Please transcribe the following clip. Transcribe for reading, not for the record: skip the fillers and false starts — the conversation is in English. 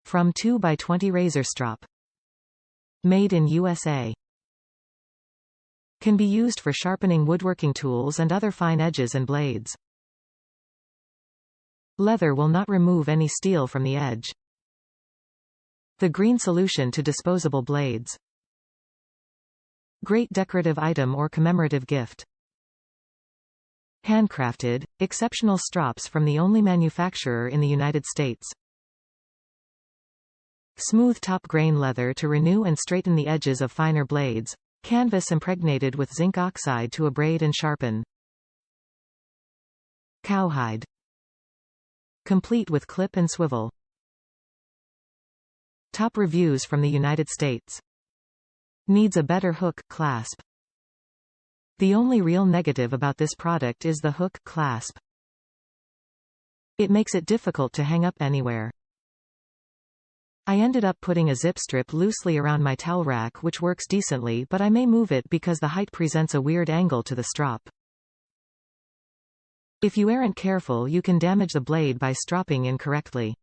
Fromm 2x20 razor strop. Made in USA. Can be used for sharpening woodworking tools and other fine edges and blades. Leather will not remove any steel from the edge. The green solution to disposable blades. Great decorative item or commemorative gift. Handcrafted, exceptional strops from the only manufacturer in the United States. Smooth top grain leather to renew and straighten the edges of finer blades. Canvas impregnated with zinc oxide to abrade and sharpen. Cowhide. Complete with clip and swivel. Top reviews from the United States. Needs a better hook, clasp. The only real negative about this product is the hook, clasp. It makes it difficult to hang up anywhere. I ended up putting a zip strip loosely around my towel rack, which works decently, but I may move it because the height presents a weird angle to the strop. If you aren't careful, you can damage the blade by stropping incorrectly.